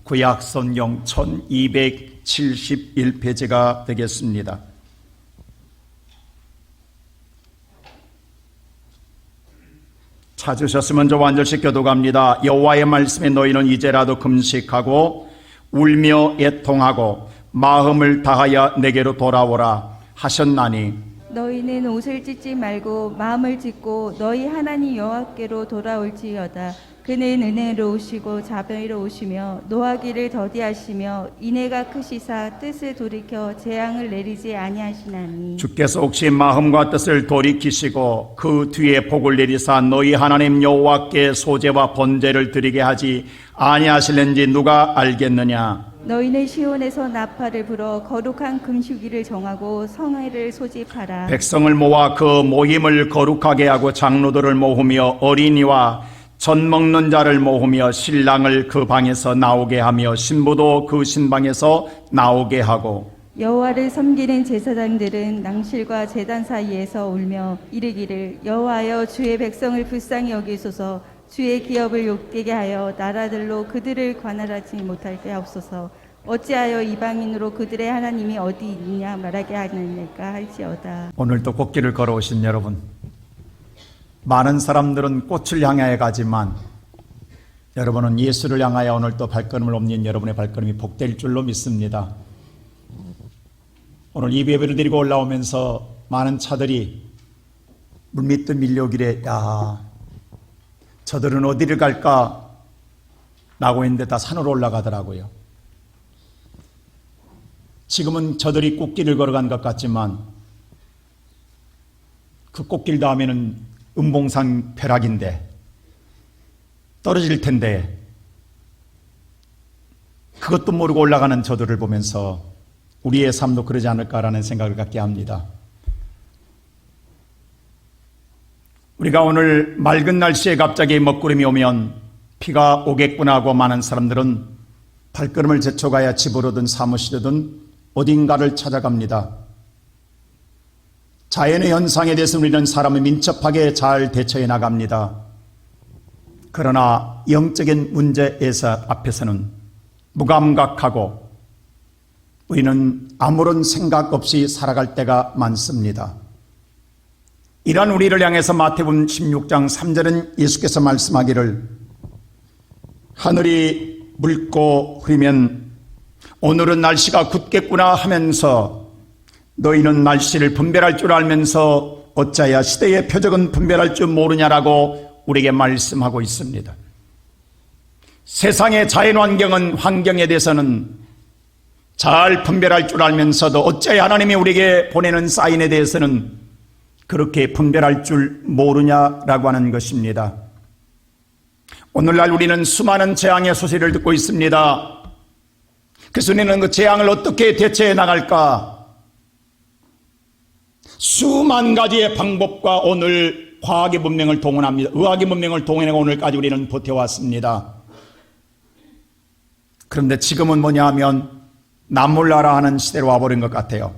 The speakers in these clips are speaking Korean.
구약 성경 1271페이지가 되겠습니다. 찾으셨으면 저 완절식 교독합니다. 여호와의 말씀에 너희는 이제라도 금식하고 울며 애통하고 마음을 다하여 내게로 돌아오라 하셨나니 너희는 옷을 찢지 말고 마음을 찢고 너희 하나님 여호와께로 돌아올지어다. 그는 은혜로우시고 자비로우시며 노하기를 더디하시며 인애가 크시사 뜻을 돌이켜 재앙을 내리지 아니하시나니 주께서 혹시 마음과 뜻을 돌이키시고 그 뒤에 복을 내리사 너희 하나님 여호와께 소제와 번제를 드리게 하지 아니하실는지 누가 알겠느냐. 너희는 시온에서 나팔을 불어 거룩한 금식일을 정하고 성회를 소집하라. 백성을 모아 그 모임을 거룩하게 하고 장로들을 모으며 어린이와 젖 먹는 자를 모으며 신랑을 그 방에서 나오게 하며 신부도 그 신방에서 나오게 하고 여호와를 섬기는 제사장들은 낭실과 제단 사이에서 울며 이르기를 여호와여 주의 백성을 불쌍히 여기소서. 주의 기업을 욕되게 하여 나라들로 그들을 관할하지 못하게 하옵소서. 어찌하여 이방인으로 그들의 하나님이 어디 있느냐 말하게 하느니까 할지어다. 오늘도 꽃길을 걸어오신 여러분, 많은 사람들은 꽃을 향하여 가지만 여러분은 예수를 향하여 오늘도 발걸음을 옮긴 여러분의 발걸음이 복될 줄로 믿습니다. 오늘 이 예배를 드리고 올라오면서 많은 차들이 물밑듯 밀려오기래 저들은 어디를 갈까? 라고 했는데 다 산으로 올라가더라고요. 지금은 저들이 꽃길을 걸어간 것 같지만 그 꽃길 다음에는 음봉산 벼락인데 떨어질 텐데 그것도 모르고 올라가는 저들을 보면서 우리의 삶도 그러지 않을까라는 생각을 갖게 합니다. 우리가 오늘 맑은 날씨에 갑자기 먹구름이 오면 비가 오겠구나 하고 많은 사람들은 발걸음을 제쳐가야 집으로든 사무실이든 어딘가를 찾아갑니다. 자연의 현상에 대해서 우리는 사람을 민첩하게 잘 대처해 나갑니다. 그러나 영적인 문제에서 앞에서는 무감각하고 우리는 아무런 생각 없이 살아갈 때가 많습니다. 이러한 우리를 향해서 마태복음 16장 3절은 예수께서 말씀하기를 하늘이 묽고 흐리면 오늘은 날씨가 굳겠구나 하면서 너희는 날씨를 분별할 줄 알면서 어찌하여 시대의 표적은 분별할 줄 모르냐라고 우리에게 말씀하고 있습니다. 세상의 자연환경은 환경에 대해서는 잘 분별할 줄 알면서도 어찌하여 하나님이 우리에게 보내는 사인에 대해서는 그렇게 분별할 줄 모르냐라고 하는 것입니다. 오늘날 우리는 수많은 재앙의 소식을 듣고 있습니다. 그래서 우리는 그 재앙을 어떻게 대처해 나갈까? 수만 가지의 방법과 오늘 과학의 문명을 동원합니다. 의학의 문명을 동원하고 오늘까지 우리는 버텨왔습니다. 그런데 지금은 뭐냐 하면 남몰라라 하는 시대로 와버린 것 같아요.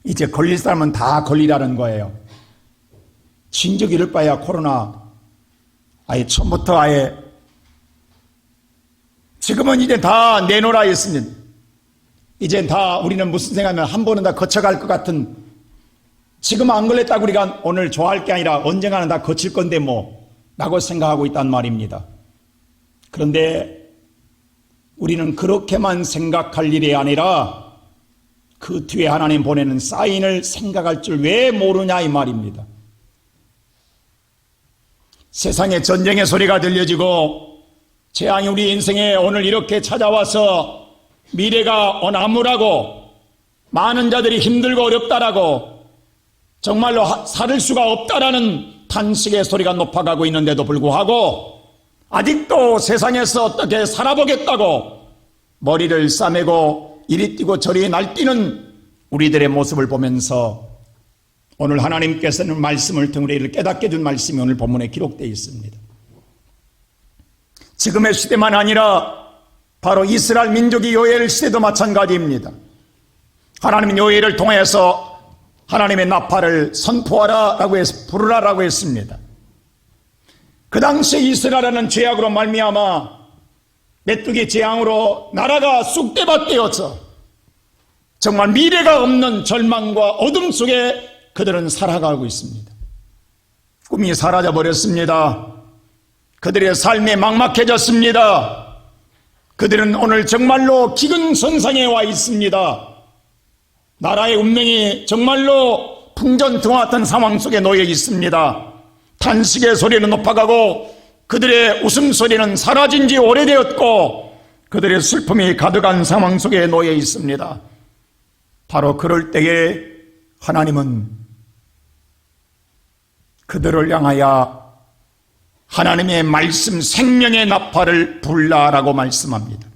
이제 걸릴 사람은 다 걸리라는 거예요. 진즉 이럴 바야 코로나 아예 처음부터 아예 지금은 이제 다 내놓으라 했습니다. 이제 다 우리는 무슨 생각하면 한 번은 다 거쳐갈 것 같은 지금 안 걸렸다고 우리가 오늘 좋아할 게 아니라 언젠가는 다 거칠 건데 뭐 라고 생각하고 있단 말입니다. 그런데 우리는 그렇게만 생각할 일이 아니라 그 뒤에 하나님 보내는 사인을 생각할 줄 왜 모르냐 이 말입니다. 세상에 전쟁의 소리가 들려지고 재앙이 우리 인생에 오늘 이렇게 찾아와서 미래가 어나무라고 많은 자들이 힘들고 어렵다라고 정말로 살을 수가 없다라는 탄식의 소리가 높아가고 있는데도 불구하고 아직도 세상에서 어떻게 살아보겠다고 머리를 싸매고 이리 뛰고 저리 날뛰는 우리들의 모습을 보면서 오늘 하나님께서는 말씀을 통해 우리를 깨닫게 해준 말씀이 오늘 본문에 기록되어 있습니다. 지금의 시대만 아니라 바로 이스라엘 민족이 요엘 시대도 마찬가지입니다. 하나님은 요엘을 통해서 하나님의 나팔을 선포하라라고 해서 부르라라고 했습니다. 그 당시에 이스라엘은 죄악으로 말미암아 메뚜기 재앙으로 나라가 쑥대밭되어서 정말 미래가 없는 절망과 어둠 속에 그들은 살아가고 있습니다. 꿈이 사라져 버렸습니다. 그들의 삶이 막막해졌습니다. 그들은 오늘 정말로 기근선상에 와 있습니다. 나라의 운명이 정말로 풍전등화 같은 상황 속에 놓여 있습니다. 탄식의 소리는 높아가고 그들의 웃음소리는 사라진 지 오래되었고 그들의 슬픔이 가득한 상황 속에 놓여 있습니다. 바로 그럴 때에 하나님은 그들을 향하여 하나님의 말씀 생명의 나팔을 불라라고 말씀합니다.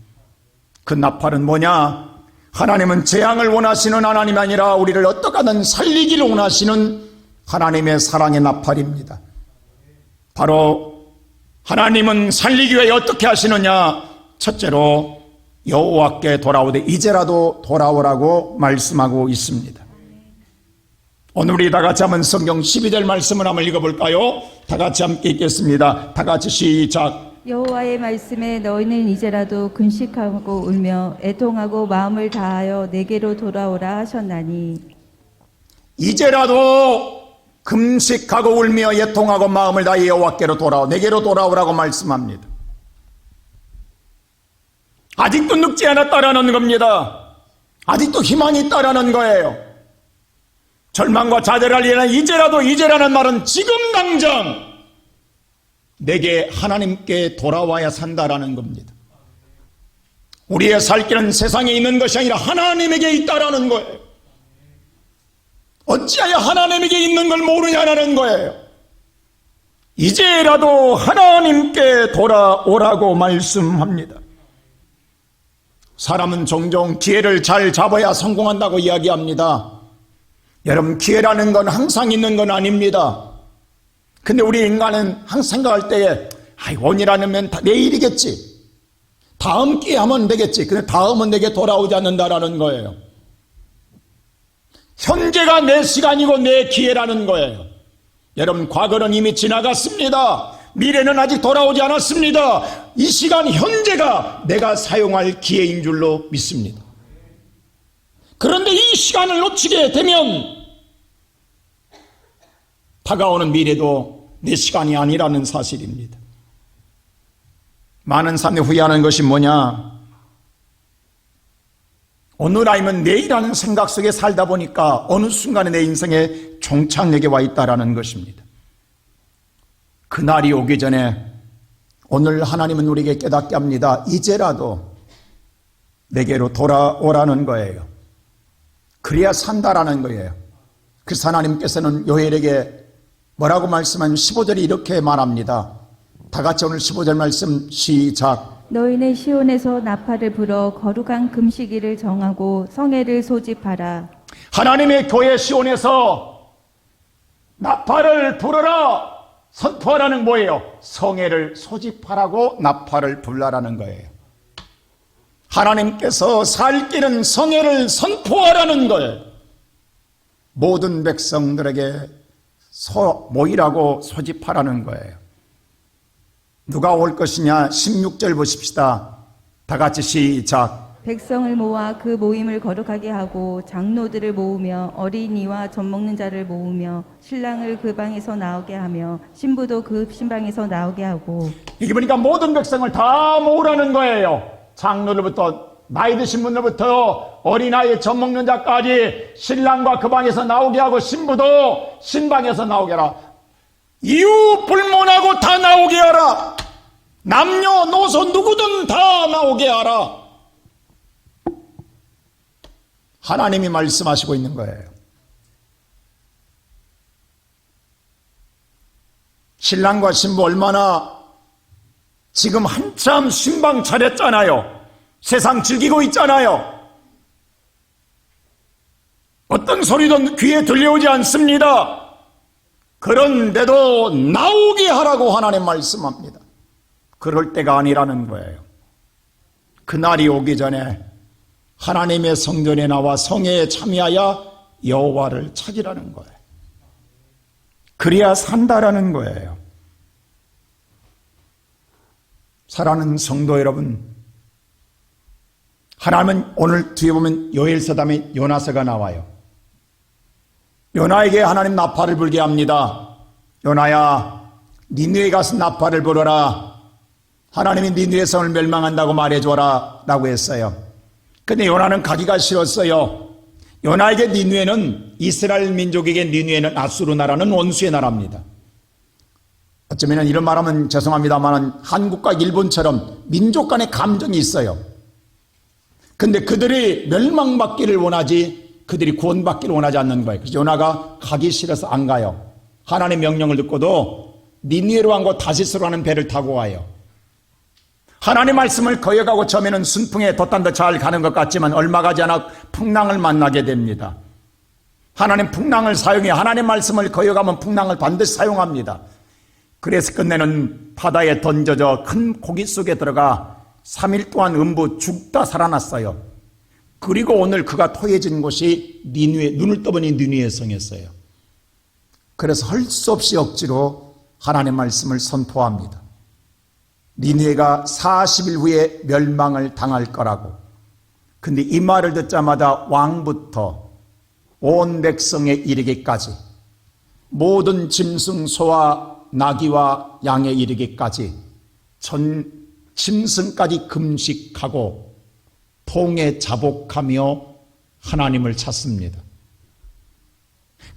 그 나팔은 뭐냐? 하나님은 재앙을 원하시는 하나님이 아니라 우리를 어떻게 하든 살리기를 원하시는 하나님의 사랑의 나팔입니다. 바로 하나님은 살리기 위해 어떻게 하시느냐? 첫째로 여호와께 돌아오되 이제라도 돌아오라고 말씀하고 있습니다. 오늘 우리 다 같이 한번 성경 12절 말씀을 한번 읽어볼까요? 다 같이 함께 읽겠습니다. 다 같이 시작. 여호와의 말씀에 너희는 이제라도 금식하고 울며 애통하고 마음을 다하여 내게로 돌아오라 하셨나니 이제라도 금식하고 울며 애통하고 마음을 다하여 여호와께로 돌아오 내게로 돌아오라고 말씀합니다. 아직도 늙지 않았다라는 겁니다. 아직도 희망이 있다라는 거예요. 절망과 좌절할 일은 이제라는 말은 지금 당장 내게 하나님께 돌아와야 산다라는 겁니다. 우리의 살 길은 세상에 있는 것이 아니라 하나님에게 있다라는 거예요. 어찌하여 하나님에게 있는 걸 모르냐라는 거예요. 이제라도 하나님께 돌아오라고 말씀합니다. 사람은 종종 기회를 잘 잡아야 성공한다고 이야기합니다. 여러분, 기회라는 건 항상 있는 건 아닙니다. 근데 우리 인간은 항상 생각할 때에 오늘이라면 내일이겠지, 다음 기회 하면 되겠지. 근데 다음은 내게 돌아오지 않는다라는 거예요. 현재가 내 시간이고 내 기회라는 거예요. 여러분, 과거는 이미 지나갔습니다. 미래는 아직 돌아오지 않았습니다. 이 시간 현재가 내가 사용할 기회인 줄로 믿습니다. 그런데 이 시간을 놓치게 되면 다가오는 미래도 내 시간이 아니라는 사실입니다. 많은 사람들이 후회하는 것이 뭐냐? 오늘 아니면 내일이라는 생각 속에 살다 보니까 어느 순간에 내 인생의 종착역에 와 있다라는 것입니다. 그날이 오기 전에 오늘 하나님은 우리에게 깨닫게 합니다. 이제라도 내게로 돌아오라는 거예요. 그래야 산다라는 거예요. 그래서 하나님께서는 요엘에게 뭐라고 말씀하면 15절에 이렇게 말합니다. 다 같이 오늘 15절 말씀 시작. 너희는 시온에서 나팔을 불어 거룩한 금식일을 정하고 성회를 소집하라. 하나님의 교회 시온에서 나팔을 불어라, 선포하라는 뭐예요? 성회를 소집하라고 나팔을 불라라는 거예요. 하나님께서 살 길은 성회를 선포하라는 거예요. 모든 백성들에게 모이라고 소집하라는 거예요. 누가 올 것이냐? 16절 보십시다. 다 같이 시작. 백성을 모아 그 모임을 거룩하게 하고 장로들을 모으며 어린이와 젖 먹는 자를 모으며 신랑을 그 방에서 나오게 하며 신부도 그 신방에서 나오게 하고. 이게 보니까 모든 백성을 다 모으라는 거예요. 장로들부터 나이 드신 분들부터 어린아이 젖 먹는 자까지 신랑과 그 방에서 나오게 하고 신부도 신방에서 나오게 하라. 이유 불문하고 다 나오게 하라. 남녀노소 누구든 다 나오게 하라. 하나님이 말씀하시고 있는 거예요. 신랑과 신부 얼마나 지금 한참 신방 차렸잖아요. 세상 즐기고 있잖아요. 어떤 소리도 귀에 들려오지 않습니다. 그런데도 나오게 하라고 하나님 말씀합니다. 그럴 때가 아니라는 거예요. 그날이 오기 전에 하나님의 성전에 나와 성회에 참여하여 여호와를 찾으라는 거예요. 그래야 산다라는 거예요. 사랑하는 성도 여러분, 하나님은 오늘 뒤에 보면 요엘서 다음에 요나서가 나와요. 요나에게 하나님 나팔을 불게 합니다. 요나야, 니느웨에 가서 나팔을 불어라. 하나님이 니느웨 성을 멸망한다고 말해줘라 라고 했어요. 근데 요나는 가기가 싫었어요. 요나에게 니느웨는, 이스라엘 민족에게 니느웨는 아수르 나라는 원수의 나라입니다. 어쩌면 이런 말하면 죄송합니다만 한국과 일본처럼 민족 간의 감정이 있어요. 근데 그들이 멸망받기를 원하지 그들이 구원받기를 원하지 않는 거예요. 그래서 요나가 가기 싫어서 안 가요. 하나님의 명령을 듣고도 니느웨로 간 곳 다시스로 가는 배를 타고 와요. 하나님의 말씀을 거역하고 처음에는 순풍에 돛단 듯 잘 가는 것 같지만 얼마 가지 않아 풍랑을 만나게 됩니다. 하나님 풍랑을 사용해 하나님의 말씀을 거역하면 풍랑을 반드시 사용합니다. 그래서 끝내는 바다에 던져져 큰 고기 속에 들어가 3일 동안 음부 죽다 살아났어요. 그리고 오늘 그가 토해진 곳이 니느웨, 눈을 떠보니 니느웨 성이었어요. 그래서 할 수 없이 억지로 하나님의 말씀을 선포합니다. 니느웨가 40일 후에 멸망을 당할 거라고. 근데 이 말을 듣자마자 왕부터 온 백성에 이르기까지 모든 짐승소와 나귀와 양에 이르기까지 전 짐승까지 금식하고 통에 자복하며 하나님을 찾습니다.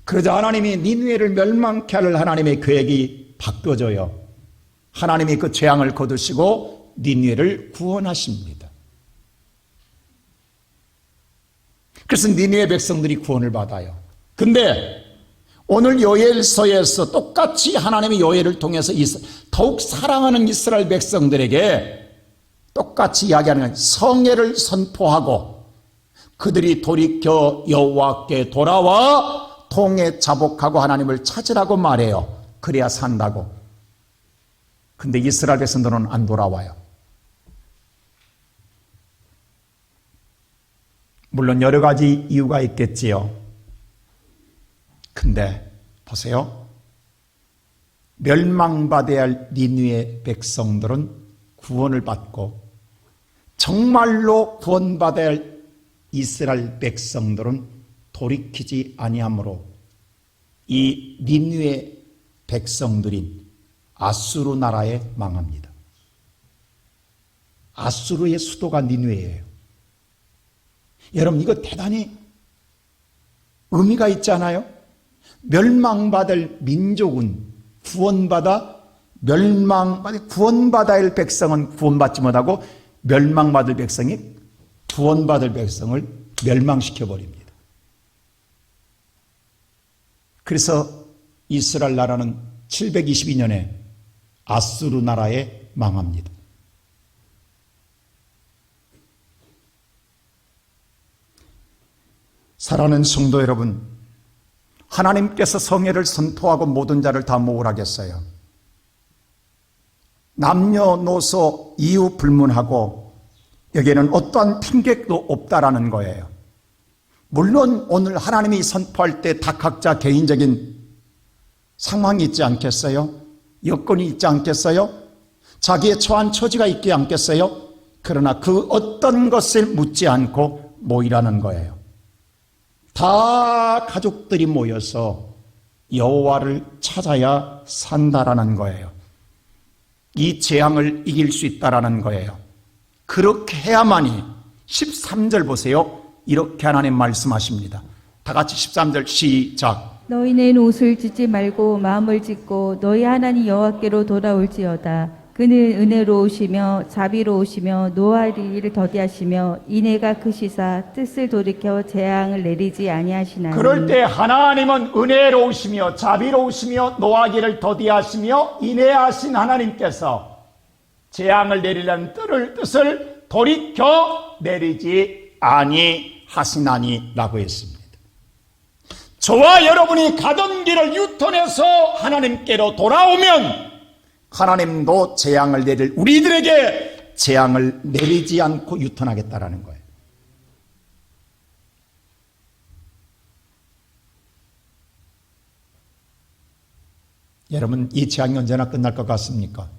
그러자 하나님이 니느웨를 멸망케 할 하나님의 계획이 바뀌어져요. 하나님이 그 재앙을 거두시고 니느웨를 구원하십니다. 그래서 니느웨 백성들이 구원을 받아요. 근데 오늘 요엘서에서 똑같이 하나님의 요엘을 통해서 더욱 사랑하는 이스라엘 백성들에게 똑같이 이야기하는 성회를 선포하고 그들이 돌이켜 여호와께 돌아와 통에 자복하고 하나님을 찾으라고 말해요. 그래야 산다고. 근데 이스라엘 백성들은 안 돌아와요. 물론 여러 가지 이유가 있겠지요. 근데 보세요. 멸망받아야 할 니느웨 백성들은 구원을 받고 정말로 구원받아야 할 이스라엘 백성들은 돌이키지 아니하므로 이 니느웨 백성들인 아수르 나라에 망합니다. 아수르의 수도가 니느웨예요. 여러분 이거 대단히 의미가 있잖아요. 멸망받을 민족은 구원받아야 할 백성은 구원받지 못하고 멸망받을 백성이 구원받을 백성을 멸망시켜버립니다. 그래서 이스라엘 나라는 722년에 아수르 나라에 망합니다. 사랑하는 성도 여러분, 하나님께서 성회를 선포하고 모든 자를 다 모으라겠어요. 남녀노소 이유 불문하고 여기에는 어떠한 핑계도 없다라는 거예요. 물론 오늘 하나님이 선포할 때 다 각자 개인적인 상황이 있지 않겠어요? 여건이 있지 않겠어요? 자기의 처한 처지가 있지 않겠어요? 그러나 그 어떤 것을 묻지 않고 모이라는 거예요. 다 가족들이 모여서 여호와를 찾아야 산다라는 거예요. 이 재앙을 이길 수 있다라는 거예요. 그렇게 해야만이 13절 보세요. 이렇게 하나님 말씀하십니다. 다 같이 13절 시작. 너희는 옷을 찢지 말고 마음을 찢고 너희 하나님 여호와께로 돌아올지어다. 그는 은혜로우시며 자비로우시며 노하리를 더디하시며 인애가 크시사 뜻을 돌이켜 재앙을 내리지 아니하시나니. 그럴 때 하나님은 은혜로우시며 자비로우시며 노하기를 더디하시며 인애하신 하나님께서 재앙을 내리려는 뜻을 돌이켜 내리지 아니하시나니라고 했습니다. 저와 여러분이 가던 길을 유턴해서 하나님께로 돌아오면 하나님도 재앙을 내릴 우리들에게 재앙을 내리지 않고 유턴하겠다라는 거예요. 여러분 이 재앙이 언제나 끝날 것 같습니까?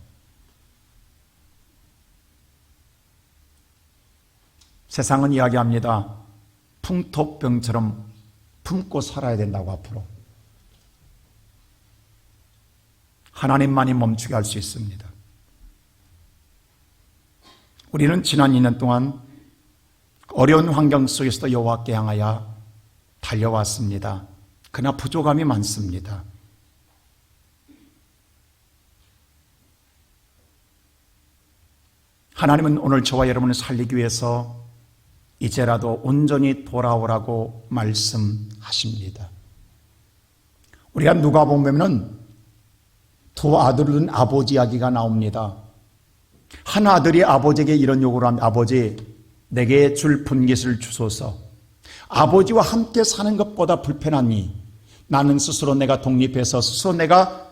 세상은 이야기합니다. 풍토병처럼 품고 살아야 된다고 앞으로. 하나님만이 멈추게 할 수 있습니다. 우리는 지난 2년 동안 어려운 환경 속에서도 여호와께 향하여 달려왔습니다. 그러나 부족함이 많습니다. 하나님은 오늘 저와 여러분을 살리기 위해서 이제라도 온전히 돌아오라고 말씀하십니다. 우리가 누가복음에는 두 아들은 아버지 이야기가 나옵니다. 한 아들이 아버지에게 이런 요구를 합니다. 아버지, 내게 줄 분깃을 주소서. 아버지와 함께 사는 것보다 불편하니 나는 스스로 내가 독립해서 스스로 내가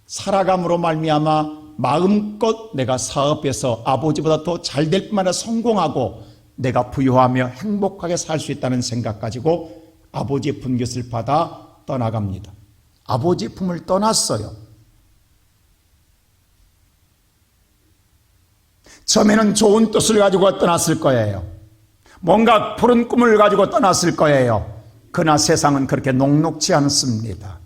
살아감으로 말미암아 마음껏 내가 사업해서 아버지보다 더 잘 될 뿐만 아니라 성공하고 내가 부유하며 행복하게 살 수 있다는 생각 가지고 아버지의 분깃을 받아 떠나갑니다. 아버지 품을 떠났어요. 처음에는 좋은 뜻을 가지고 떠났을 거예요. 뭔가 푸른 꿈을 가지고 떠났을 거예요. 그러나 세상은 그렇게 녹록지 않습니다.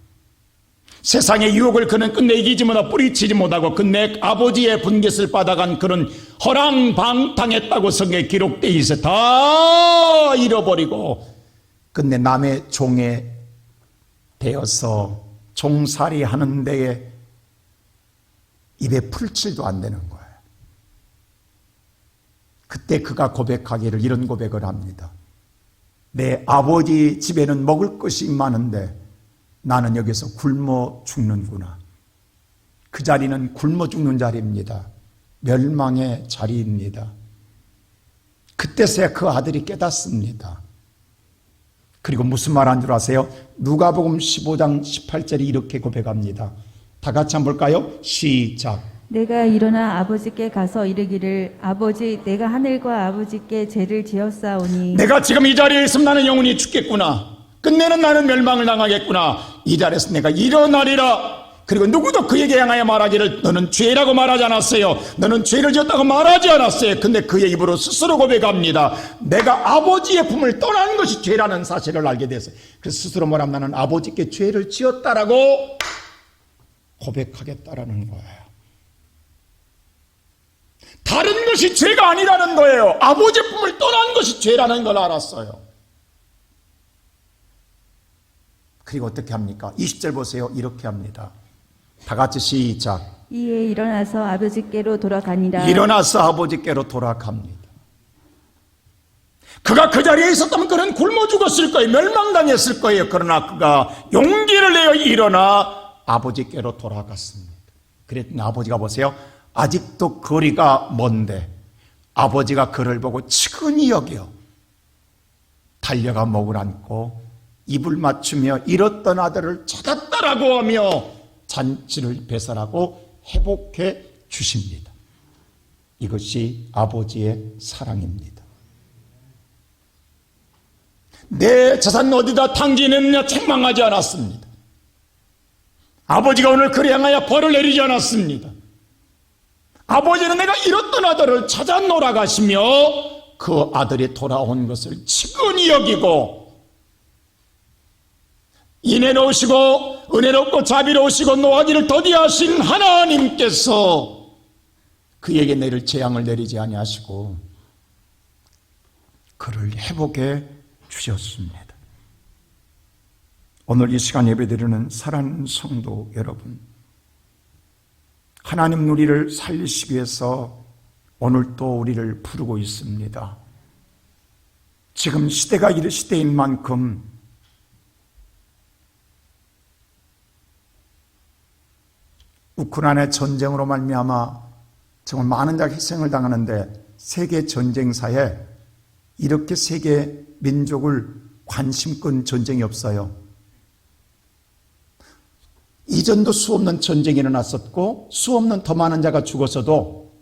세상의 유혹을 그는 끝내 이기지 못하고 뿌리치지 못하고 끝내 아버지의 분깃을 받아간 그는 허랑방탕했다고 성경에 기록되어 있어 다 잃어버리고 끝내 남의 종에 되어서 종살이 하는 데에 입에 풀칠도 안 되는 거예요. 그때 그가 고백하기를 이런 고백을 합니다. 내 아버지 집에는 먹을 것이 많은데 나는 여기서 굶어 죽는구나. 그 자리는 굶어 죽는 자리입니다. 멸망의 자리입니다. 그때서야 그 아들이 깨닫습니다. 그리고 무슨 말 한 줄 아세요? 누가복음 15장 18절이 이렇게 고백합니다. 다 같이 한번 볼까요? 시작. 내가 일어나 아버지께 가서 이르기를 아버지 내가 하늘과 아버지께 죄를 지었사오니 내가 지금 이 자리에 있으면 나는 영원히 죽겠구나. 끝내는 나는 멸망을 당하겠구나. 이 자리에서 내가 일어나리라. 그리고 누구도 그에게 향하여 말하기를 너는 죄라고 말하지 않았어요. 너는 죄를 지었다고 말하지 않았어요. 근데 그의 입으로 스스로 고백합니다. 내가 아버지의 품을 떠난 것이 죄라는 사실을 알게 됐어요. 그래서 스스로 말하면 나는 아버지께 죄를 지었다라고 고백하겠다라는 거예요. 다른 것이 죄가 아니라는 거예요. 아버지의 품을 떠난 것이 죄라는 걸 알았어요. 그리고 어떻게 합니까? 20절 보세요. 이렇게 합니다. 다 같이 시작. 이에 일어나서 아버지께로 돌아가니라. 일어나서 아버지께로 돌아갑니다. 그가 그 자리에 있었다면 그는 굶어 죽었을 거예요. 멸망당했을 거예요. 그러나 그가 용기를 내어 일어나 아버지께로 돌아갔습니다. 그랬더니 아버지가 보세요. 아직도 거리가 먼데 아버지가 그를 보고 측은히 여겨 달려가 목을 안고 입을 맞추며 잃었던 아들을 찾았다라고 하며 잔치를 배설하고 회복해 주십니다. 이것이 아버지의 사랑입니다. 내 재산 어디다 탕진했느냐 책망하지 않았습니다. 아버지가 오늘 그를 향하여 벌을 내리지 않았습니다. 아버지는 내가 잃었던 아들을 찾아 놀아가시며 그 아들이 돌아온 것을 측은히 여기고 인애로우시고 은혜롭고 자비로우시고 노하기를 더디하신 하나님께서 그에게 내릴 재앙을 내리지 아니하시고 그를 회복해 주셨습니다. 오늘 이 시간 예배드리는 사랑하는 성도 여러분, 하나님 우리를 살리시기 위해서 오늘 또 우리를 부르고 있습니다. 지금 시대가 이런 시대인 만큼 우크라이나 전쟁으로 말미암아 정말 많은 자가 희생을 당하는데 세계 전쟁사에 이렇게 세계 민족을 관심 끈 전쟁이 없어요. 이전도 수없는 전쟁이 일어났었고 수없는 더 많은 자가 죽었어도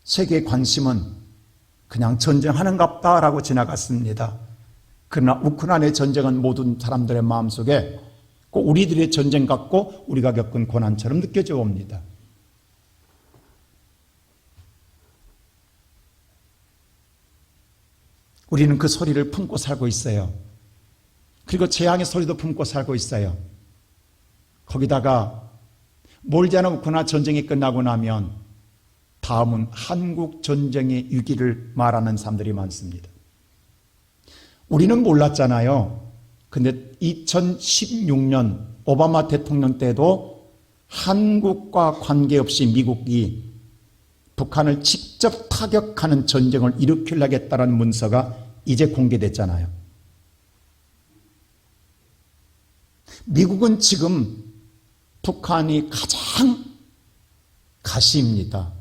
세계의 관심은 그냥 전쟁하는갑다라고 지나갔습니다. 그러나 우크라이나의 전쟁은 모든 사람들의 마음속에 꼭 우리들의 전쟁 같고 우리가 겪은 고난처럼 느껴져 옵니다. 우리는 그 소리를 품고 살고 있어요. 그리고 재앙의 소리도 품고 살고 있어요. 거기다가 멀지 않은 우크라이나 전쟁이 끝나고 나면 다음은 한국 전쟁의 위기를 말하는 사람들이 많습니다. 우리는 몰랐잖아요. 근데 2016년 오바마 대통령 때도 한국과 관계없이 미국이 북한을 직접 타격하는 전쟁을 일으키려겠다는 문서가 이제 공개됐잖아요. 미국은 지금 북한이 가장 가시입니다.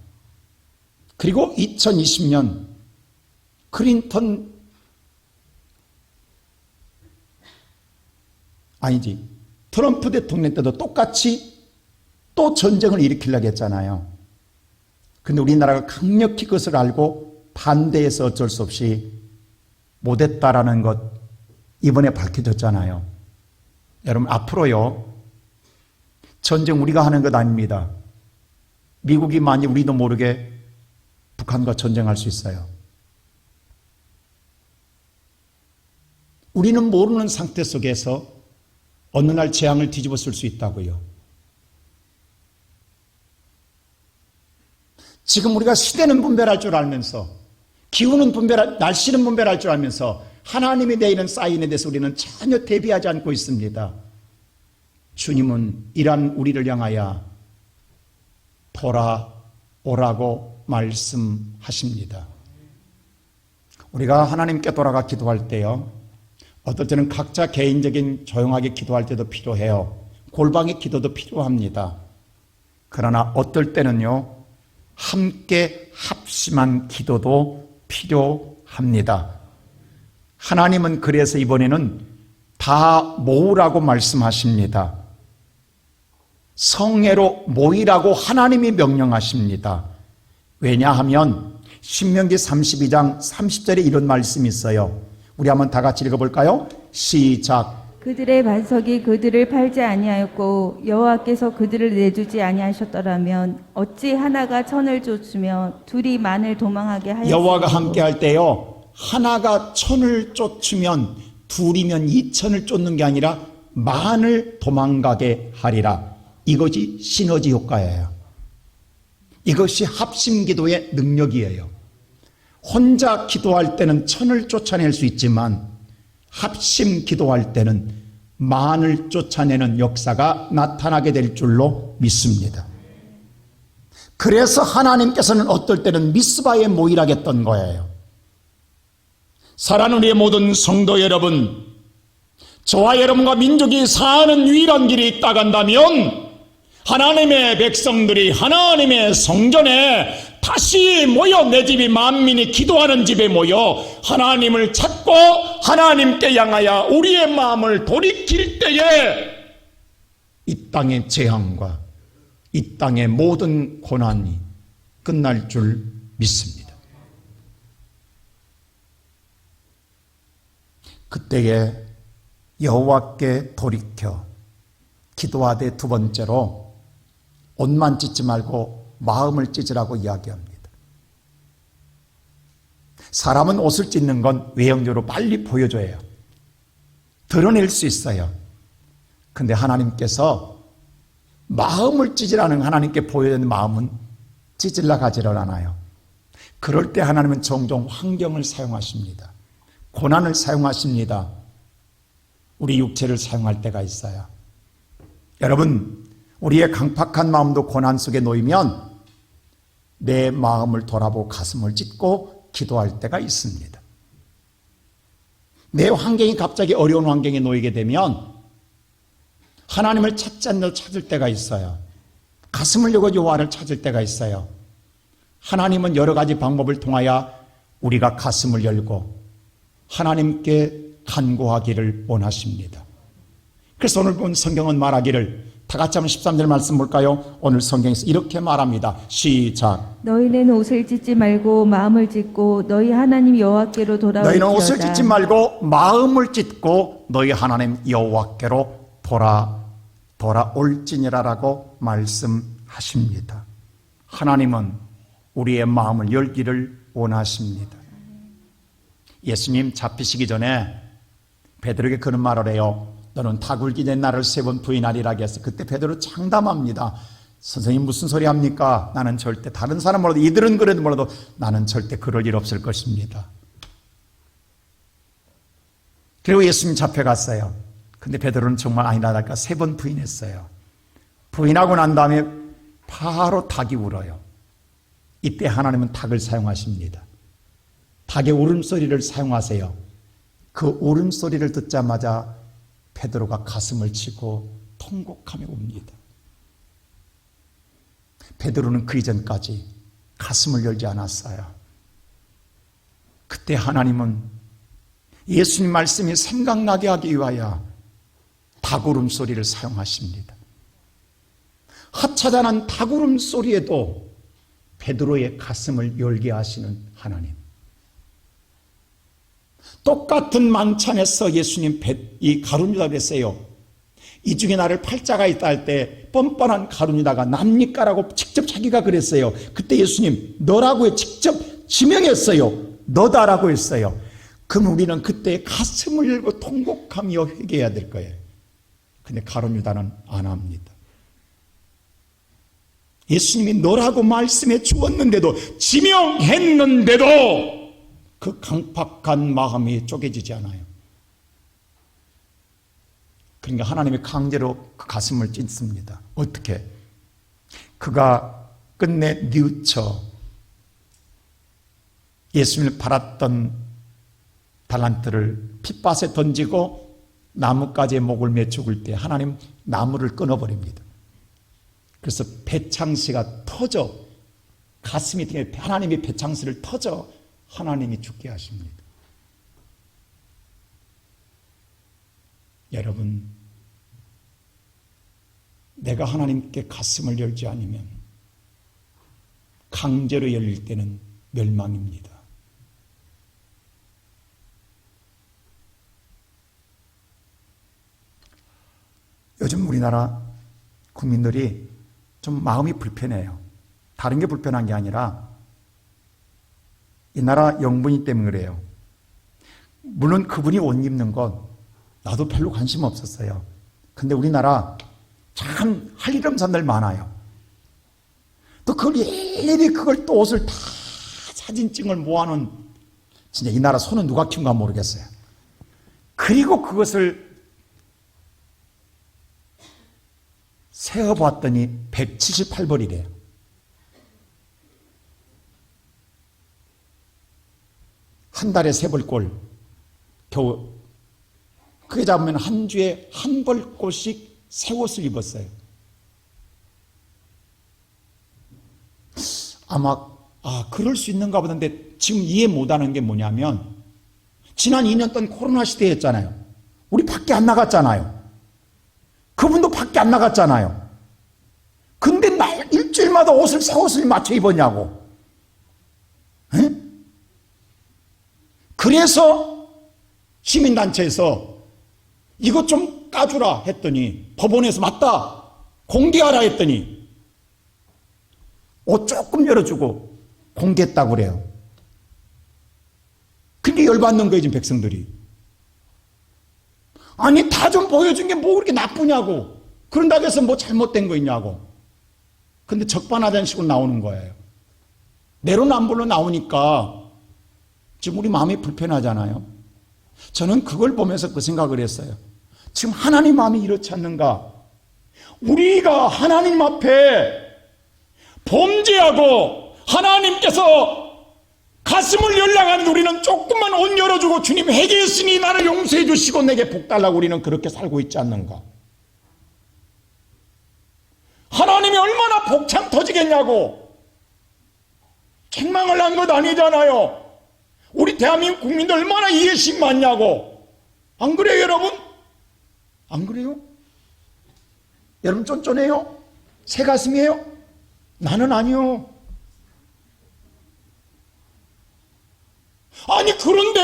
그리고 2020년 클린턴 트럼프 대통령 때도 똑같이 또 전쟁을 일으키려고 했잖아요. 근데 우리나라가 강력히 그것을 알고 반대해서 어쩔 수 없이 못했다라는 것 이번에 밝혀졌잖아요. 여러분 앞으로요 전쟁 우리가 하는 것 아닙니다. 미국이 만약 우리도 모르게 북한과 전쟁할 수 있어요. 우리는 모르는 상태 속에서 어느 날 재앙을 뒤집어 쓸 수 있다고요. 지금 우리가 시대는 분별할 줄 알면서 기후는 날씨는 분별할 줄 알면서 하나님이 내리는 사인에 대해서 우리는 전혀 대비하지 않고 있습니다. 주님은 이러한 우리를 향하여 돌아오라고 말씀하십니다. 우리가 하나님께 돌아가 기도할 때요, 어떨 때는 각자 개인적인 조용하게 기도할 때도 필요해요. 골방의 기도도 필요합니다. 그러나 어떨 때는요, 함께 합심한 기도도 필요합니다. 하나님은 그래서 이번에는 다 모으라고 말씀하십니다. 성회로 모이라고 하나님이 명령하십니다. 왜냐하면 신명기 32장 30절에 이런 말씀이 있어요. 우리 한번 다 같이 읽어볼까요? 시작. 그들의 반석이 그들을 팔지 아니하였고 여호와께서 그들을 내주지 아니하셨더라면 어찌 하나가 천을 쫓으며 둘이 만을 도망하게 하였으리요. 여호와가 함께할 때요, 하나가 천을 쫓으면 둘이면 2천을 쫓는 게 아니라 만을 도망가게 하리라. 이것이 시너지 효과예요. 이것이 합심기도의 능력이에요. 혼자 기도할 때는 천을 쫓아낼 수 있지만 합심 기도할 때는 만을 쫓아내는 역사가 나타나게 될 줄로 믿습니다. 그래서 하나님께서는 어떨 때는 미스바에 모이라고 했던 거예요. 사랑하는 우리의 모든 성도 여러분, 저와 여러분과 민족이 사는 유일한 길이 있다고 한다면 하나님의 백성들이 하나님의 성전에 다시 모여, 내 집이 만민이 기도하는 집에 모여 하나님을 찾고 하나님께 향하여 우리의 마음을 돌이킬 때에 이 땅의 재앙과 이 땅의 모든 고난이 끝날 줄 믿습니다. 그때에 여호와께 돌이켜 기도하되 두 번째로 옷만 찢지 말고 마음을 찢으라고 이야기합니다. 사람은 옷을 찢는 건 외형적으로 빨리 보여줘야 해요. 드러낼 수 있어요. 근데 하나님께서 마음을 찢으라는, 하나님께 보여주는 마음은 찢으려고 하지를 않아요. 그럴 때 하나님은 종종 환경을 사용하십니다. 고난을 사용하십니다. 우리 육체를 사용할 때가 있어요. 여러분, 우리의 강팍한 마음도 고난 속에 놓이면 내 마음을 돌아보고 가슴을 찢고 기도할 때가 있습니다. 내 환경이 갑자기 어려운 환경에 놓이게 되면 하나님을 찾지 않는 찾을 때가 있어요. 가슴을 열고 여호와를 찾을 때가 있어요. 하나님은 여러 가지 방법을 통하여 우리가 가슴을 열고 하나님께 간구하기를 원하십니다. 그래서 오늘 본 성경은 말하기를, 다 같이 한번 13절 말씀 볼까요? 오늘 성경에서 이렇게 말합니다. 시작. 너희는 옷을 찢지 말고 마음을 찢고 너희 하나님 여호와께로 돌아올지어다. 너희는 옷을 찢지 말고 마음을 찢고 너희 하나님 여호와께로 돌아올지니라라고 말씀하십니다. 하나님은 우리의 마음을 열기를 원하십니다. 예수님 잡히시기 전에 베드로에게 그런 말을 해요. 너는 다 굴기 전에 나를 3번 부인하리라 했어요. 그때 베드로 장담합니다. 선생님 무슨 소리 합니까? 나는 절대, 다른 사람 몰라도, 이들은 그래도 몰라도 나는 절대 그럴 일 없을 것입니다. 그리고 예수님 잡혀갔어요. 근데 베드로는 정말 아니라니까 3번 부인했어요. 부인하고 난 다음에 바로 닭이 울어요. 이때 하나님은 닭을 사용하십니다. 닭의 울음소리를 사용하세요. 그 울음소리를 듣자마자 베드로가 가슴을 치고 통곡하며 웁니다. 베드로는 그 이전까지 가슴을 열지 않았어요. 그때 하나님은 예수님 말씀이 생각나게 하기 위하여 닭 울음소리를 사용하십니다. 하찮은 닭 울음소리에도 베드로의 가슴을 열게 하시는 하나님. 똑같은 만찬에서 예수님 이 가룟유다를 했어요. 이 중에 나를 팔자가 있다 할 때 뻔뻔한 가룟유다가 납니까라고 직접 자기가 그랬어요. 그때 예수님 너라고 직접 지명했어요. 너다라고 했어요. 그럼 우리는 그때 가슴을 열고 통곡하며 회개해야 될 거예요. 근데 가룟유다는 안 합니다. 예수님이 너라고 말씀해 주었는데도, 지명했는데도 그 강팍한 마음이 쪼개지지 않아요. 그러니까 하나님이 강제로 그 가슴을 찢습니다. 어떻게? 그가 끝내 뉘우쳐 예수님을 팔았던 달란트를 핏밭에 던지고 나뭇가지에 목을 매 죽을 때 하나님 나무를 끊어버립니다. 그래서 배창시가 터져, 가슴이 등에 하나님이 배창시를 터져 하나님이 죽게 하십니다. 여러분, 내가 하나님께 가슴을 열지 않으면 강제로 열릴 때는 멸망입니다. 요즘 우리나라 국민들이 좀 마음이 불편해요. 다른 게 불편한 게 아니라 이 나라 영분이 때문에 그래요. 물론 그분이 옷 입는 것 나도 별로 관심 없었어요. 근데 우리나라 참 할 일 없는 사람들 많아요. 또 그걸 일일이 그걸 또 옷을 다 사진증을 모아놓은, 진짜 이 나라 손은 누가 키운가 모르겠어요. 그리고 그것을 세어봤더니 178벌이래요. 한 달에 3벌꼴, 겨우 그게 잡으면 한 주에 한 벌꼴씩 새 옷을 입었어요. 아마 그럴 수 있는가 보던데 지금 이해 못하는 게 뭐냐면, 지난 2년 동안 코로나 시대였잖아요. 우리 밖에 안 나갔잖아요. 그분도 밖에 안 나갔잖아요. 근데 날 일주일마다 옷을 새 옷을 맞춰 입었냐고. 에? 그래서 시민단체에서 이것 좀 까주라 했더니, 법원에서 맞다 공개하라 했더니 옷 조금 열어주고 공개했다고 그래요. 그게 열받는 거예요 지금 백성들이. 아니 다 좀 보여준 게 뭐 그렇게 나쁘냐고, 그런다고 해서 뭐 잘못된 거 있냐고. 근데 적반하장식으로 나오는 거예요. 내로남불로 나오니까 지금 우리 마음이 불편하잖아요. 저는 그걸 보면서 그 생각을 했어요. 지금 하나님 마음이 이렇지 않는가? 우리가 하나님 앞에 범죄하고 하나님께서 가슴을 열랑하는 우리는 조금만 옷 열어주고 주님 회개했으니 나를 용서해 주시고 내게 복 달라고 우리는 그렇게 살고 있지 않는가? 하나님이 얼마나 복창 터지겠냐고. 책망을 한 것 아니잖아요. 우리 대한민국 국민들 얼마나 이해심 많냐고. 안 그래요 여러분? 안 그래요? 여러분 쫀쫀해요? 새 가슴이에요? 나는 아니요. 아니 그런데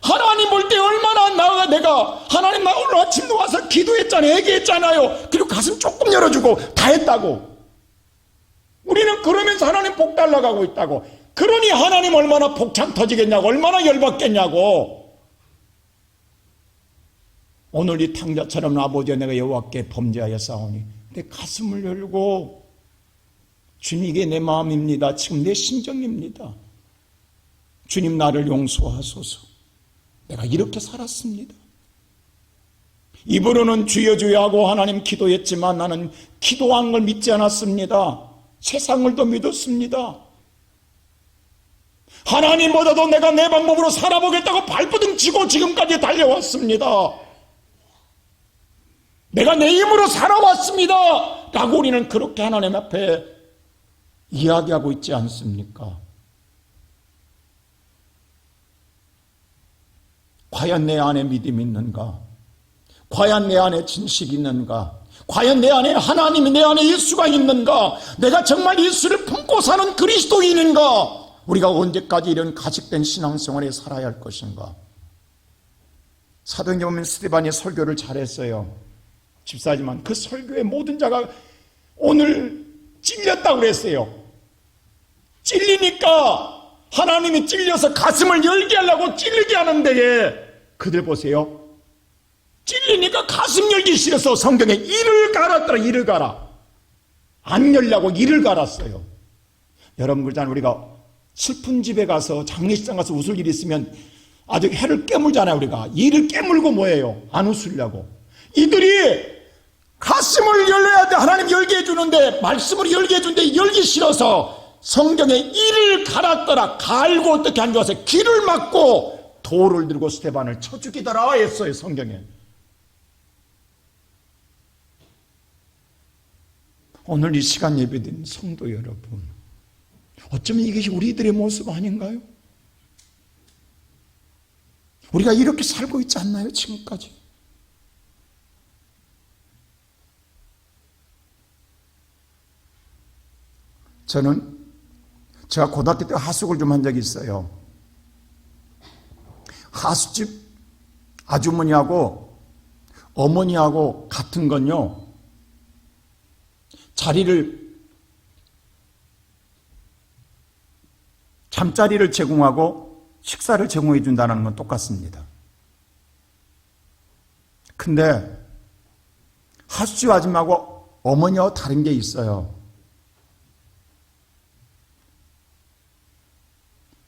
하나님 볼 때 얼마나 내가 하나님 나 오늘 아침도 와서 기도했잖아요. 얘기했잖아요. 그리고 가슴 조금 열어주고 다 했다고. 우리는 그러면서 하나님 복 달라고 하고 있다고. 그러니 하나님 얼마나 폭탄 터지겠냐고, 얼마나 열받겠냐고. 오늘 이 탕자처럼 아버지여 내가 여호와께 범죄하여 싸우니 내 가슴을 열고 주님 이게 내 마음입니다. 지금 내 심정입니다. 주님 나를 용서하소서. 내가 이렇게 살았습니다. 입으로는 주여 주여 하고 하나님 기도했지만 나는 기도한 걸 믿지 않았습니다. 세상을 더 믿었습니다. 하나님보다도 내가 내 방법으로 살아보겠다고 발버둥 치고 지금까지 달려왔습니다. 내가 내 힘으로 살아왔습니다 라고 우리는 그렇게 하나님 앞에 이야기하고 있지 않습니까? 과연 내 안에 믿음이 있는가? 과연 내 안에 진실이 있는가? 과연 내 안에 하나님이, 내 안에 예수가 있는가? 내가 정말 예수를 품고 사는 그리스도인인가? 우리가 언제까지 이런 가식된 신앙생활에 살아야 할 것인가? 사도행전 보면 스데반이 설교를 잘했어요. 집사지만 그 설교의 모든 자가 오늘 찔렸다고 그랬어요. 찔리니까 하나님이 찔려서 가슴을 열게 하려고 찔리게 하는 데에 그들 보세요. 찔리니까 가슴 열기 싫어서 성경에 이를 갈았더라. 이를 갈아. 안 열려고 이를 갈았어요. 여러분 그렇잖아요. 우리가 슬픈 집에 가서 장례식장 가서 웃을 일이 있으면 아주 혀를 깨물잖아요. 우리가 이를 깨물고 뭐예요? 안 웃으려고. 이들이 가슴을 열어야 돼. 하나님 열게 해주는데, 말씀을 열게 해주는데 열기 싫어서 성경에 이를 갈았더라. 갈고 어떻게 한 줄 아세요? 귀를 막고 돌을 들고 스데반을 쳐 죽이더라 했어요. 성경에. 오늘 이 시간 예배드린 성도 여러분, 어쩌면 이것이 우리들의 모습 아닌가요? 우리가 이렇게 살고 있지 않나요? 지금까지. 제가 고등학교 때 하숙을 좀 한 적이 있어요. 하숙집 아주머니하고 어머니하고 같은 건요, 잠자리를 제공하고 식사를 제공해 준다는 건 똑같습니다. 근데 하숙집 아줌마하고 어머니하고 다른 게 있어요.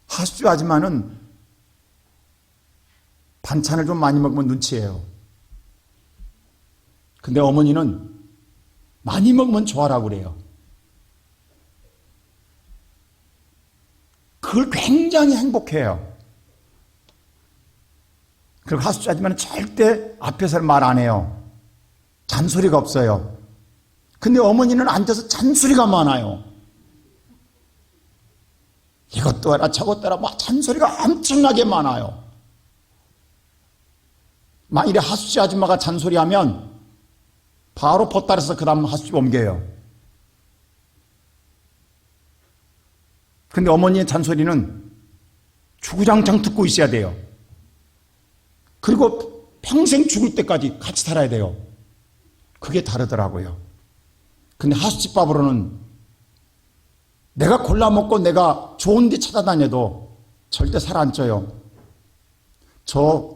하숙집 아줌마는 반찬을 좀 많이 먹으면 눈치예요. 근데 어머니는 많이 먹으면 좋아라고 그래요. 그걸 굉장히 행복해요. 그리고 하숙집 아줌마는 절대 앞에서 말 안 해요. 잔소리가 없어요. 근데 어머니는 앉아서 잔소리가 많아요. 이것도 해라 저것도 해라 막 잔소리가 엄청나게 많아요. 만일에 하숙집 아줌마가 잔소리하면 바로 보따리에서 그 다음 하숙집 옮겨요. 근데 어머니의 잔소리는 주구장창 듣고 있어야 돼요. 그리고 평생 죽을 때까지 같이 살아야 돼요. 그게 다르더라고요. 근데 하숙집 밥으로는 내가 골라 먹고 내가 좋은 데 찾아다녀도 절대 살 안 쪄요. 저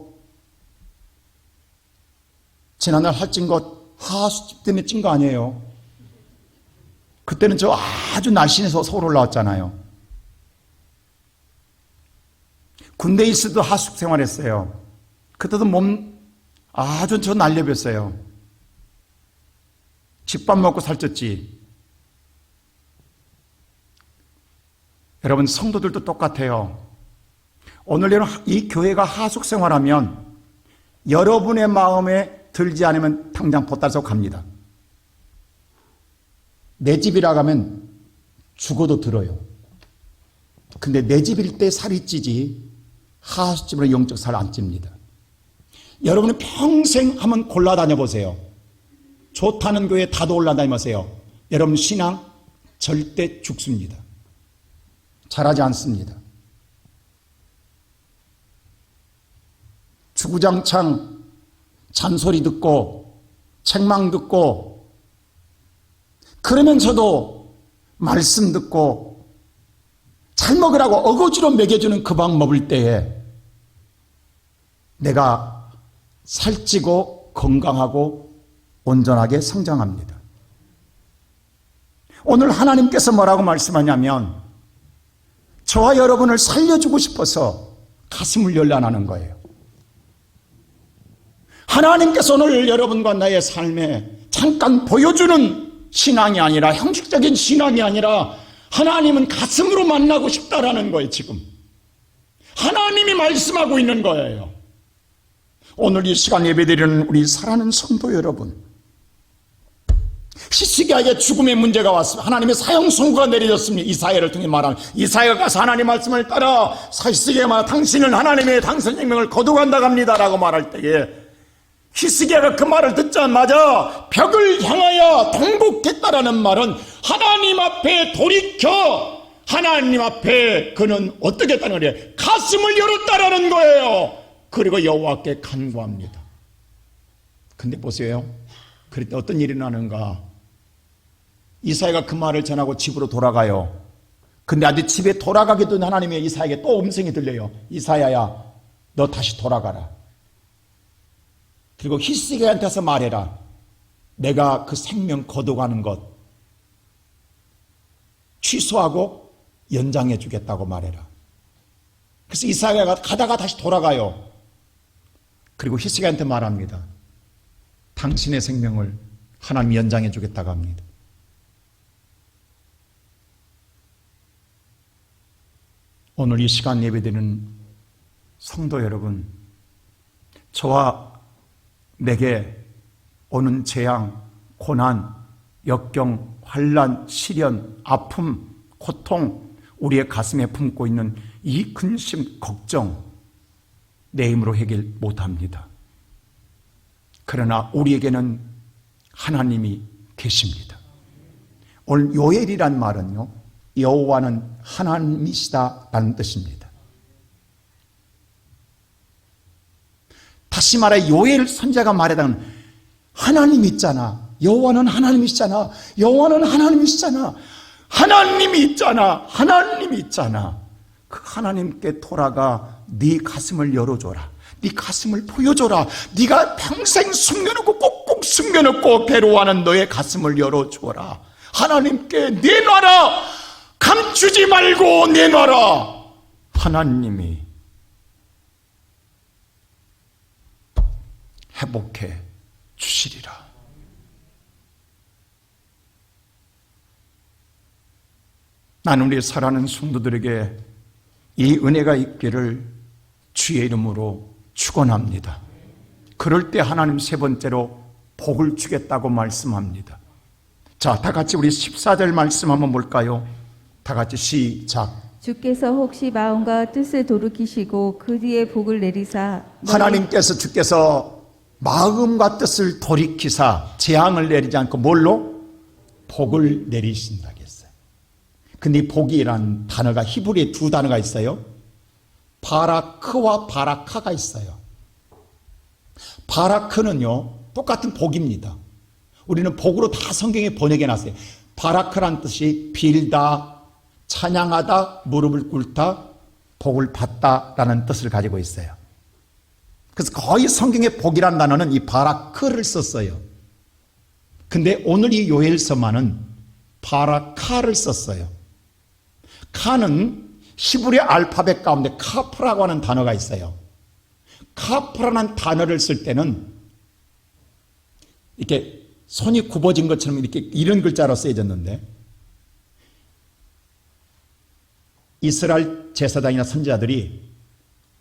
지난날 살찐 거 하숙집 때문에 찐 거 아니에요. 그때는 저 아주 날씬해서 서울 올라왔잖아요. 군대에 있어도 하숙 생활했어요. 그때도 몸 아주 저 날려뵀어요. 집밥 먹고 살쪘지. 여러분 성도들도 똑같아요. 오늘 이 교회가 하숙 생활하면 여러분의 마음에 들지 않으면 당장 보따리서 갑니다. 내 집이라 가면 죽어도 들어요. 근데 내 집일 때 살이 찌지 하숙집으로 영적 살 안 찝니다. 여러분은 평생 한번 골라다녀 보세요. 좋다는 교회 다도 올라다니면서요. 여러분 신앙 절대 죽습니다. 잘하지 않습니다. 주구장창 잔소리 듣고 책망 듣고 그러면서도 말씀 듣고 잘 먹으라고 어거지로 먹여주는 그 밥 먹을 때에 내가 살찌고 건강하고 온전하게 성장합니다. 오늘 하나님께서 뭐라고 말씀하냐면 저와 여러분을 살려주고 싶어서 가슴을 열라나는 거예요. 하나님께서 오늘 여러분과 나의 삶에 잠깐 보여주는 신앙이 아니라 형식적인 신앙이 아니라 하나님은 가슴으로 만나고 싶다라는 거예요. 지금 하나님이 말씀하고 있는 거예요. 오늘 이 시간 예배드리는 우리 사랑하는 성도 여러분, 히스기야에게 죽음의 문제가 왔습니다. 하나님의 사형 선고가 내려졌습니다. 이사야를 통해 말하는, 이사야가 가서 하나님 말씀을 따라 히스기야가 말하, 당신은 하나님의 당선 생명을 거두간다 합니다 라고 말할 때에 히스기야가 그 말을 듣자마자 벽을 향하여 통곡했다라는 말은 하나님 앞에 돌이켜 하나님 앞에 그는 어떻게 했다는 거예요? 가슴을 열었다라는 거예요. 그리고 여호와께 간구합니다. 근데 보세요, 그럴 때 어떤 일이 나는가? 이사야가 그 말을 전하고 집으로 돌아가요. 근데 아직 집에 돌아가기도 전에 하나님의 이사야에게 또 음성이 들려요. 이사야야, 너 다시 돌아가라. 그리고 히스기야한테서 말해라. 내가 그 생명 거둬가는 것 취소하고 연장해 주겠다고 말해라. 그래서 이사야가 가다가 다시 돌아가요. 그리고 히스기야한테 말합니다. 당신의 생명을 하나님 연장해 주겠다고 합니다. 오늘 이 시간 예배드리는 성도 여러분, 저와 내게 오는 재앙, 고난, 역경, 환난, 시련, 아픔, 고통, 우리의 가슴에 품고 있는 이 근심, 걱정 내 힘으로 해결 못합니다. 그러나 우리에게는 하나님이 계십니다. 오늘 요엘이란 말은요, 여호와는 하나님이시다라는 뜻입니다. 다시 말해 요엘 선지자가 말하던 하나님 있잖아. 여호와는 하나님이시잖아. 여호와는 하나님이시잖아. 하나님이 있잖아. 하나님이 있잖아. 그 하나님께 돌아가 네 가슴을 열어줘라. 네 가슴을 보여줘라. 네가 평생 숨겨놓고 꼭꼭 숨겨놓고 괴로워하는 너의 가슴을 열어줘라. 하나님께 내놔라. 감추지 말고 내놔라. 하나님이 회복해 주시리라. 나는 우리 사랑하는 성도들에게 이 은혜가 있기를 주의 이름으로 축원합니다. 그럴 때 하나님 세 번째로 복을 주겠다고 말씀합니다. 자, 다 같이 우리 14절 말씀 한번 볼까요? 다 같이 시작. 주께서 혹시 마음과 뜻을 돌이키시고 그 뒤에 복을 내리사 하나님께서 주께서 마음과 뜻을 돌이키사 재앙을 내리지 않고 뭘로? 복을 내리신다 했어요. 근데 이 복이란 단어가 히브리에 두 단어가 있어요. 바라크와 바라카가 있어요. 바라크는요 똑같은 복입니다. 우리는 복으로 다 성경에 번역해 놨어요. 바라크란 뜻이 빌다, 찬양하다, 무릎을 꿇다, 복을 받다라는 뜻을 가지고 있어요. 그래서 거의 성경에 복이라는 단어는 이 바라크를 썼어요. 근데 오늘 이 요엘서만은 바라카를 썼어요. 카는 히브리 알파벳 가운데 카프라고 하는 단어가 있어요. 카프라는 단어를 쓸 때는 이렇게 손이 굽어진 것처럼 이렇게 이런 글자로 쓰여졌는데 이스라엘 제사장이나 선지자들이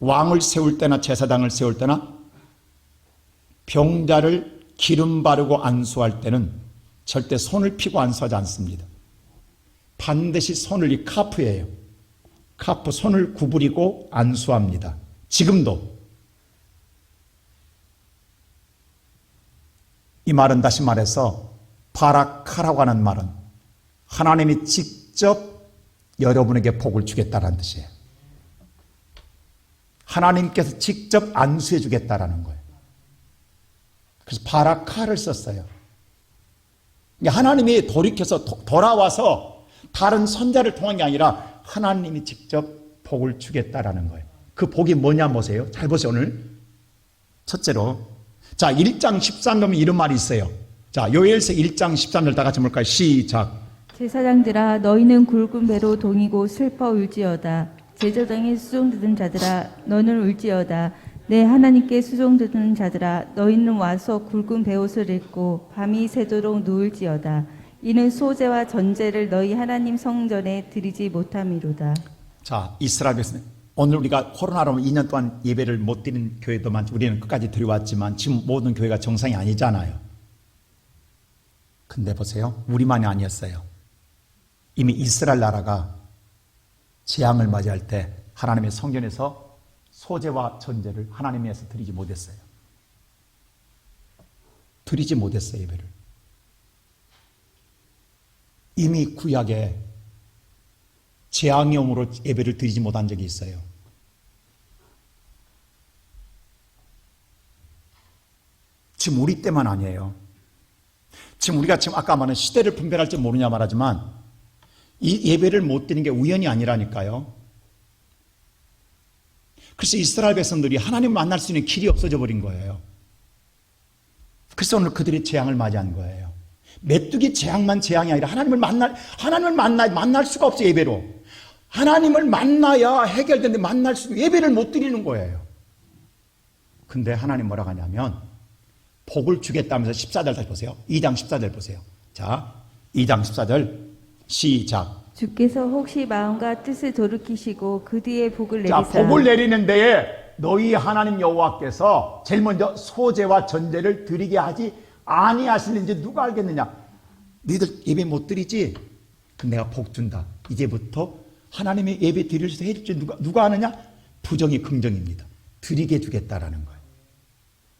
왕을 세울 때나 제사장을 세울 때나 병자를 기름 바르고 안수할 때는 절대 손을 피고 안수하지 않습니다. 반드시 손을 이 카프예요. 카프 손을 구부리고 안수합니다. 지금도. 이 말은 다시 말해서 바라카라고 하는 말은 하나님이 직접 여러분에게 복을 주겠다는 뜻이에요. 하나님께서 직접 안수해 주겠다라는 거예요. 그래서 바라카를 썼어요. 하나님이 돌이켜서 돌아와서 다른 선자를 통한 게 아니라 하나님이 직접 복을 주겠다라는 거예요. 그 복이 뭐냐 보세요. 잘 보세요. 오늘 첫째로 자 1장 13절에 이런 말이 있어요. 자 요엘서 1장 13절 다 같이 볼까요? 시작. 제사장들아 너희는 굵은 배로 동이고 슬퍼 울지어다. 제사장의 수종드는 자들아 너는 울지어다. 내 하나님께 수종드는 자들아 너희는 와서 굵은 베옷을 입고 밤이 새도록 누울지어다. 이는 소제와 전제를 너희 하나님 성전에 드리지 못함이로다. 자 이스라엘 백성 오늘 우리가 코로나로 2년 동안 예배를 못 드리는 교회도 많지 우리는 끝까지 드려왔지만 지금 모든 교회가 정상이 아니잖아요. 근데 보세요. 우리만이 아니었어요. 이미 이스라엘 나라가 재앙을 맞이할 때 하나님의 성전에서 소제와 전제를 하나님에서 드리지 못했어요. 드리지 못했어요. 예배를. 이미 구약에 재앙용으로 예배를 드리지 못한 적이 있어요. 지금 우리 때만 아니에요. 지금 우리가 지금 아까 말한 시대를 분별할 줄 모르냐 말하지만 이 예배를 못 드리는 게 우연이 아니라니까요. 그래서 이스라엘 백성들이 하나님을 만날 수 있는 길이 없어져 버린 거예요. 그래서 오늘 그들이 재앙을 맞이한 거예요. 메뚜기 재앙만 재앙이 아니라 하나님을 만날 수가 없어요. 예배로. 하나님을 만나야 해결되는데 만날 수 예배를 못 드리는 거예요. 근데 하나님 뭐라고 하냐면 복을 주겠다면서 14절 다시 보세요. 2장 14절 보세요. 자, 2장 14절 시작. 주께서 혹시 마음과 뜻을 돌이키시고 그 뒤에 복을 자, 내리사 복을 내리는 데에 너희 하나님 여호와께서 제일 먼저 소제와 전제를 드리게 하지 아니하실는지 누가 알겠느냐? 너희들 예배 못 드리지? 그럼 내가 복 준다. 이제부터 하나님의 예배 드릴 수 해줄지 누가 아느냐? 부정이 긍정입니다. 드리게 주겠다라는 거예요.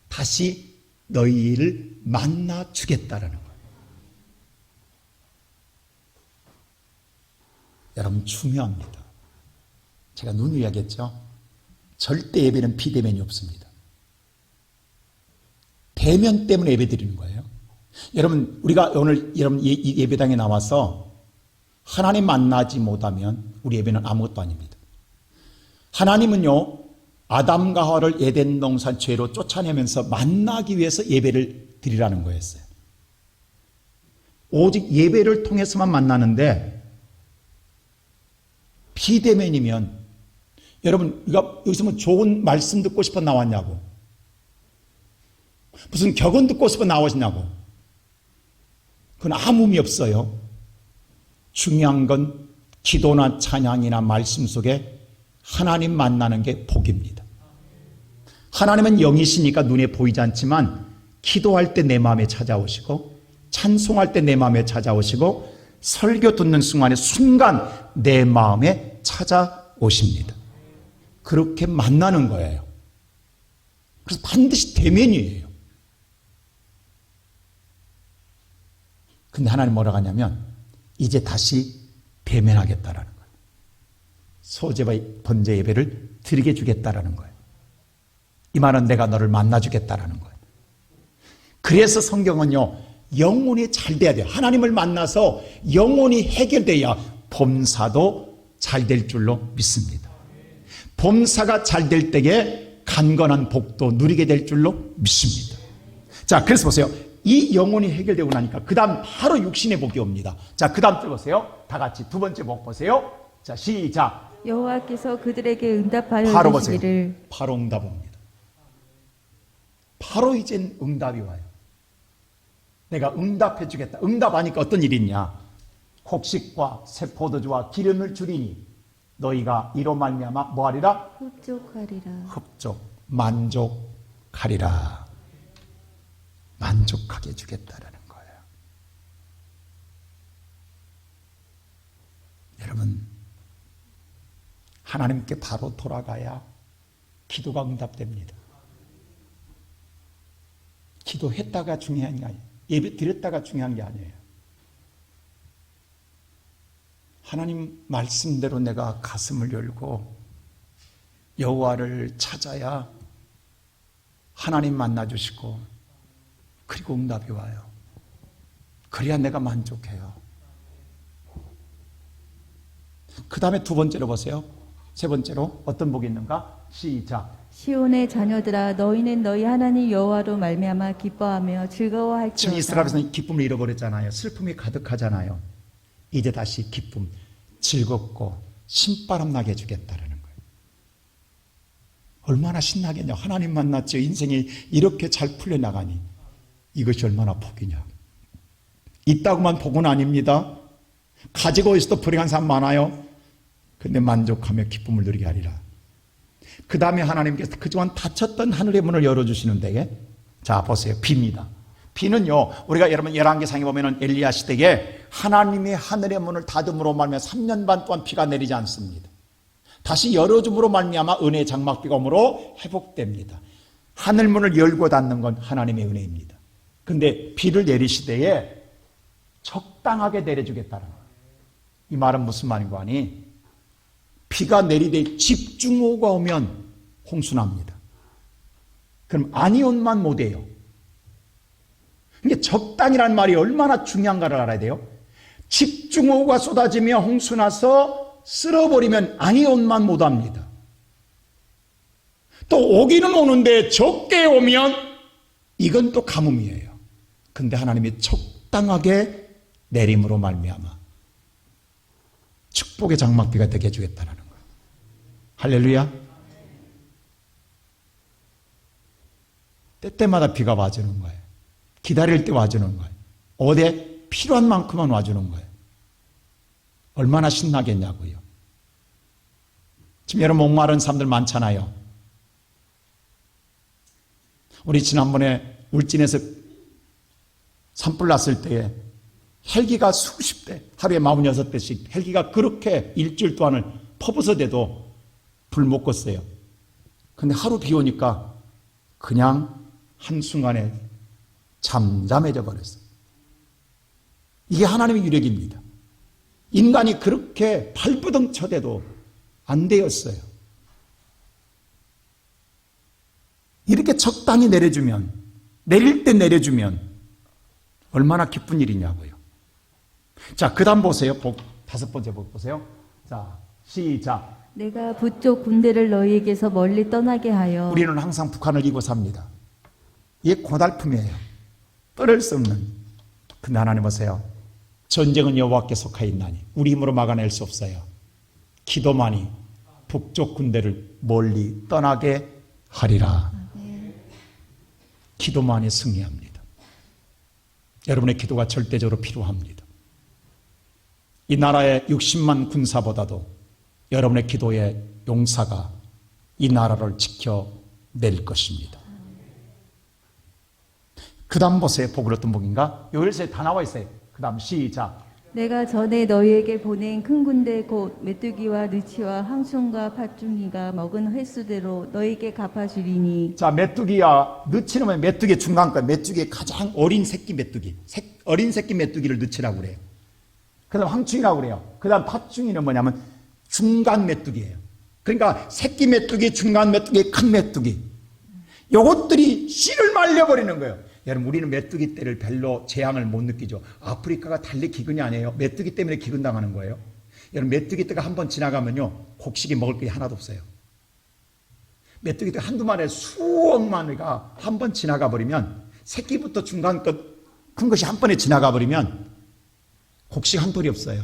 다시 너희를 만나 주겠다라는 거예요. 여러분 중요합니다. 제가 누누이 이야기했죠. 절대 예배는 비대면이 없습니다. 대면 때문에 예배 드리는 거예요. 여러분 우리가 오늘 여러분 이 예배당에 나와서 하나님 만나지 못하면 우리 예배는 아무것도 아닙니다. 하나님은요 아담과 하와를 에덴 동산 죄로 쫓아내면서 만나기 위해서 예배를 드리라는 거였어요. 오직 예배를 통해서만 만나는데 비대면이면 여러분 우리가 여기서 뭐 좋은 말씀 듣고 싶어 나왔냐고 무슨 격언 듣고 싶어 나오시냐고 그건 아무 의미 없어요. 중요한 건 기도나 찬양이나 말씀 속에 하나님 만나는 게 복입니다. 하나님은 영이시니까 눈에 보이지 않지만 기도할 때 내 마음에 찾아오시고 찬송할 때 내 마음에 찾아오시고 설교 듣는 순간 내 마음에 찾아오십니다. 그렇게 만나는 거예요. 그래서 반드시 대면이에요. 근데 하나님 뭐라고 하냐면 이제 다시 대면하겠다라는 거예요. 소제와 번제 예배를 드리게 주겠다라는 거예요. 이 말은 내가 너를 만나주겠다라는 거예요. 그래서 성경은요 영혼이 잘 돼야 돼요. 하나님을 만나서 영혼이 해결돼야 범사도 잘 될 줄로 믿습니다. 범사가 잘 될 때에 간건한 복도 누리게 될 줄로 믿습니다. 자, 그래서 보세요. 이 영혼이 해결되고 나니까 그 다음 바로 육신의 복이 옵니다. 자, 그 다음 들어보세요. 다 같이 두 번째 복 보세요. 자, 시작. 여호와께서 그들에게 응답하여 바로 보세요. 주시기를 바로 응답 옵니다. 바로 이젠 응답이 와요. 내가 응답해 주겠다. 응답하니까 어떤 일이 있냐? 곡식과 새 포도주와 기름을 주리니 너희가 이로 말미암아 뭐하리라? 흡족하리라. 흡족, 만족하리라. 만족하게 해주겠다라는 거예요. 여러분 하나님께 바로 돌아가야 기도가 응답됩니다. 기도했다가 중요한 게 아니에요. 예배 드렸다가 중요한 게 아니에요. 하나님 말씀대로 내가 가슴을 열고 여호와를 찾아야 하나님 만나주시고 그리고 응답이 와요. 그래야 내가 만족해요. 그 다음에 두 번째로 보세요. 세 번째로 어떤 복이 있는가? 시작. 시온의 자녀들아 너희는 너희 하나님 여호와로 말미암아 기뻐하며 즐거워할지어다. 지금 이스라엘에서는 기쁨을 잃어버렸잖아요. 슬픔이 가득하잖아요. 이제 다시 기쁨, 즐겁고 신바람 나게 해주겠다라는 거예요. 얼마나 신나겠냐. 하나님 만났죠. 인생이 이렇게 잘 풀려나가니 이것이 얼마나 복이냐. 있다고만 복은 아닙니다. 가지고 있어도 불행한 사람 많아요. 근데 만족하며 기쁨을 누리게 하리라. 그 다음에 하나님께서 그동안 닫혔던 하늘의 문을 열어주시는데, 자 보세요. 비입니다. 비는요, 우리가 여러분 열왕기상에 보면은 엘리야 시대에 하나님의 하늘의 문을 닫음으로 말미암아 3년 반 동안 비가 내리지 않습니다. 다시 열어줌으로 말미암아 은혜의 장막비가 오므로 회복됩니다. 하늘 문을 열고 닫는 건 하나님의 은혜입니다. 근데 비를 내리시대에 적당하게 내려주겠다는 거예요. 이 말은 무슨 말인가 하니, 비가 내리되 집중호우가 오면 홍수납니다. 그럼 아니온만 못해요. 이게 적당이라는 말이 얼마나 중요한가를 알아야 돼요. 집중호우가 쏟아지며 홍수나서 쓸어버리면 아니온만 못합니다. 또 오기는 오는데 적게 오면 이건 또 가뭄이에요. 근데 하나님이 적당하게 내림으로 말미암아 축복의 장막비가 되게 해주겠다는 거예요. 할렐루야. 때때마다 비가 와주는 거예요. 기다릴 때 와주는 거예요. 어디 필요한 만큼만 와주는 거예요. 얼마나 신나겠냐고요. 지금 여러분 목마른 사람들 많잖아요. 우리 지난번에 울진에서 산불 났을 때에 헬기가 수십 대, 하루에 46대씩 헬기가 그렇게 일주일 동안을 퍼부서대도 불 못 껐어요. 근데 하루 비 오니까 그냥 한순간에 잠잠해져 버렸어요. 이게 하나님의 유력입니다. 인간이 그렇게 발부둥 쳐대도 안 되었어요. 이렇게 적당히 내려주면, 내릴 때 내려주면 얼마나 기쁜 일이냐고요. 자, 그 다음 보세요. 다섯 번째 복 보세요. 자, 시작. 내가 북쪽 군대를 너희에게서 멀리 떠나게 하여. 우리는 항상 북한을 이고 삽니다. 이게 고달픔이에요. 떠날 수 없는. 근데 하나님 보세요. 전쟁은 여호와께 속하여 있나니 우리 힘으로 막아낼 수 없어요. 기도만이 북쪽 군대를 멀리 떠나게 하리라. 기도만이 승리합니다. 여러분의 기도가 절대적으로 필요합니다. 이 나라의 60만 군사보다도 여러분의 기도의 용사가 이 나라를 지켜낼 것입니다. 그 다음 보세요. 복을 어떤 복인가? 요 열쇠 다 나와 있어요. 그 다음 시작. 내가 전에 너희에게 보낸 큰 군대 곧 메뚜기와 느치와 황충과 팥중이가 먹은 횟수대로 너희에게 갚아주리니. 자, 메뚜기야, 느치는 메뚜기 중간권, 메뚜기의 가장 어린 새끼 메뚜기, 어린 새끼 메뚜기를 느치라고 그래요. 그 다음 황충이라고 그래요. 그 다음 팥중이는 뭐냐면 중간 메뚜기예요. 그러니까 새끼 메뚜기, 중간 메뚜기, 큰 메뚜기. 요것들이 씨를 말려버리는 거예요. 여러분, 우리는 메뚜기 떼를 별로 재앙을 못 느끼죠. 아프리카가 달리 기근이 아니에요. 메뚜기 때문에 기근당하는 거예요. 여러분, 메뚜기 떼가 한번 지나가면요, 곡식이 먹을 게 하나도 없어요. 메뚜기 떼 한두 마리에 수억 마리가 한 번 지나가 버리면, 새끼부터 중간 것, 큰 것이 한 번에 지나가 버리면 곡식 한 돌이 없어요.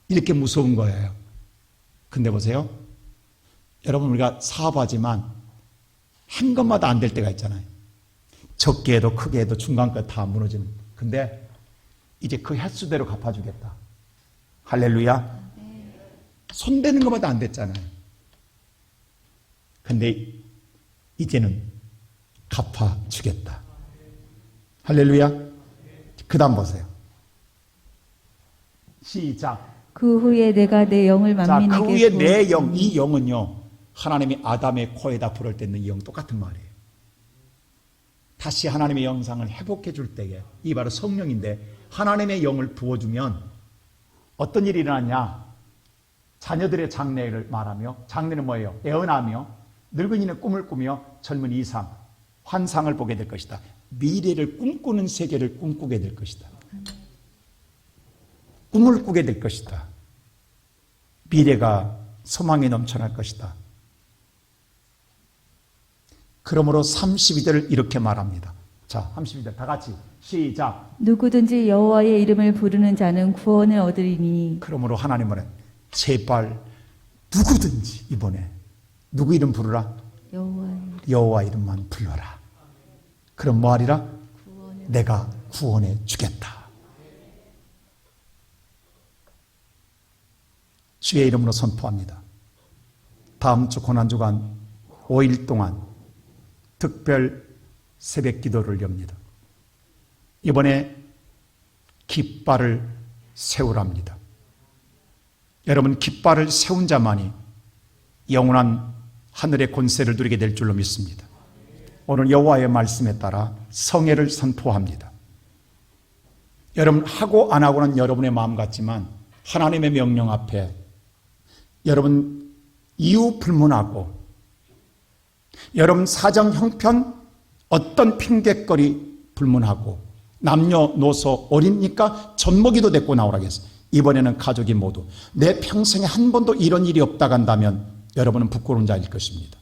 이렇게 무서운 거예요. 근데 보세요. 여러분, 우리가 사업하지만 한 것마다 안 될 때가 있잖아요. 적게 해도 크게 해도 중간까지 다 무너지는. 근데 이제 그 횟수대로 갚아주겠다. 할렐루야. 손대는 것마다 안 됐잖아요. 근데 이제는 갚아주겠다. 할렐루야. 그 다음 보세요. 시작. 그 후에 내가 내 영을 자, 만민에게 그 후에 내 영, 부었으니. 이 영은요, 하나님이 아담의 코에다 불을 뗐는 이 영 똑같은 말이에요. 다시 하나님의 영상을 회복해 줄 때에, 이 바로 성령인데, 하나님의 영을 부어주면 어떤 일이 일어나냐? 자녀들의 장래를 말하며, 장래는 뭐예요? 애언하며, 늙은이는 꿈을 꾸며, 젊은 이상, 환상을 보게 될 것이다. 미래를 꿈꾸는 세계를 꿈꾸게 될 것이다. 꿈을 꾸게 될 것이다. 미래가 소망이 넘쳐날 것이다. 그러므로 32절을 이렇게 말합니다. 자, 32절 다 같이 시작. 누구든지 여호와의 이름을 부르는 자는 구원을 얻으리니. 그러므로 하나님은 제발 누구든지 이번에 누구 이름 부르라? 여호와 이름만 불러라. 그럼 뭐하리라? 내가 구원해 주겠다. 주의 이름으로 선포합니다. 다음 주 고난주간 5일 동안 특별 새벽 기도를 엽니다. 이번에 깃발을 세우랍니다. 여러분, 깃발을 세운 자만이 영원한 하늘의 권세를 누리게 될 줄로 믿습니다. 오늘 여호와의 말씀에 따라 성회를 선포합니다. 여러분, 하고 안 하고는 여러분의 마음 같지만 하나님의 명령 앞에 여러분 이유 불문하고 여러분 사정 형편 어떤 핑계거리 불문하고 남녀노소 어립니까? 젖먹이도 데리고 나오라고 했어요. 이번에는 가족이 모두 내 평생에 한 번도 이런 일이 없다고 한다면 여러분은 부끄러운 자일 것입니다.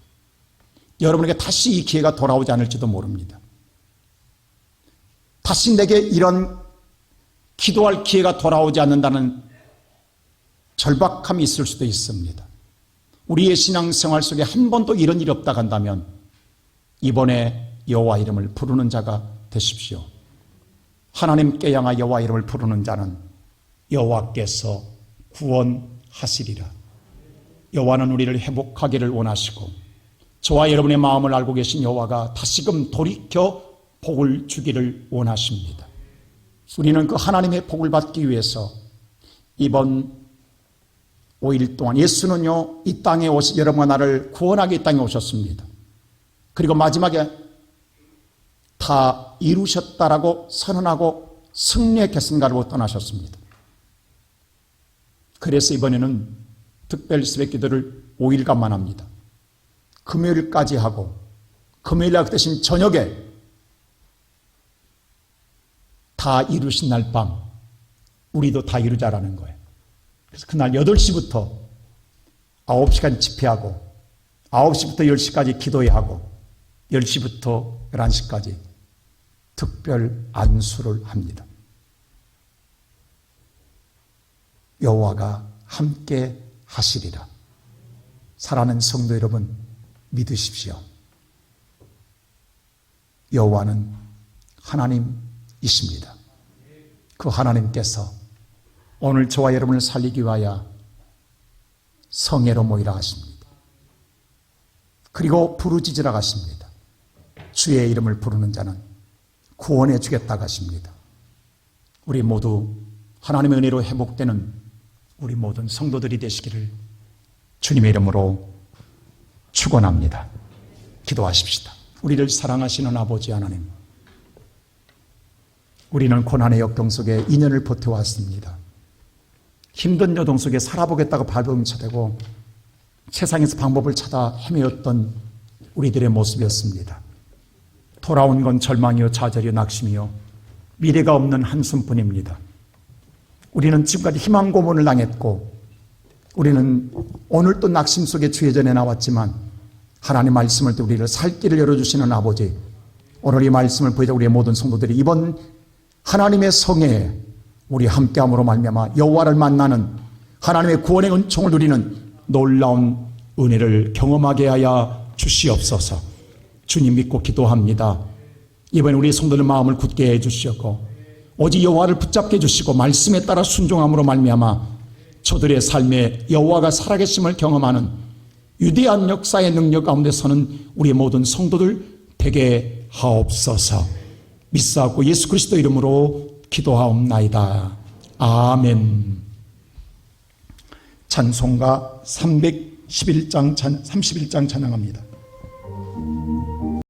여러분에게 다시 이 기회가 돌아오지 않을지도 모릅니다. 다시 내게 이런 기도할 기회가 돌아오지 않는다는 절박함이 있을 수도 있습니다. 우리의 신앙생활 속에 한 번도 이런 일이 없다고 한다면 이번에 여호와 이름을 부르는 자가 되십시오. 하나님께 향하 여호와 이름을 부르는 자는 여호와께서 구원하시리라. 여호와는 우리를 회복하기를 원하시고 저와 여러분의 마음을 알고 계신 여호와가 다시금 돌이켜 복을 주기를 원하십니다. 우리는 그 하나님의 복을 받기 위해서 이번 5일 동안 예수는요 이 땅에 오시 여러분과 나를 구원하기 이 땅에 오셨습니다. 그리고 마지막에 다 이루셨다라고 선언하고 승리의 결승가로 떠나셨습니다. 그래서 이번에는 특별 새벽 기도를 5일간만 합니다. 금요일까지 하고 금요일날 그 대신 저녁에 다 이루신 날 밤 우리도 다 이루자라는 거예요. 그래서 그날 8시부터 9시간 집회하고 9시부터 10시까지 기도회 하고 10시부터 11시까지 특별 안수를 합니다. 여호와가 함께 하시리라. 사랑하는 성도 여러분, 믿으십시오. 여호와는 하나님이십니다. 그 하나님께서 오늘 저와 여러분을 살리기 위하여 성회로 모이라 하십니다. 그리고 부르짖으라 하십니다. 주의 이름을 부르는 자는 구원해 주겠다고 하십니다. 우리 모두 하나님의 은혜로 회복되는 우리 모든 성도들이 되시기를 주님의 이름으로 축원합니다. 기도하십시다. 우리를 사랑하시는 아버지 하나님, 우리는 고난의 역경 속에 인연을 버텨왔습니다. 힘든 여동 속에 살아보겠다고 발버둥쳐대고 세상에서 방법을 찾아 헤매었던 우리들의 모습이었습니다. 돌아온 건 절망이요 좌절이요 낙심이요 미래가 없는 한숨뿐입니다. 우리는 지금까지 희망 고문을 당했고 우리는 오늘 또 낙심 속에 주의 전에 나왔지만 하나님 말씀을 때 우리를 살 길을 열어주시는 아버지, 오늘 이 말씀을 보이자 우리의 모든 성도들이 이번 하나님의 성회에 우리 함께함으로 말미암아 여호와를 만나는 하나님의 구원의 은총을 누리는 놀라운 은혜를 경험하게 하여 주시옵소서. 주님 믿고 기도합니다. 이번에 우리 성도들 마음을 굳게 해주시었고 오직 여호와를 붙잡게 해주시고 말씀에 따라 순종함으로 말미암아 저들의 삶에 여호와가 살아계심을 경험하는 위대한 역사의 능력 가운데 서는 우리 모든 성도들 되게 하옵소서. 믿사옵고 예수 그리스도 이름으로 기도하옵나이다. 아멘. 찬송가 31장 찬양합니다.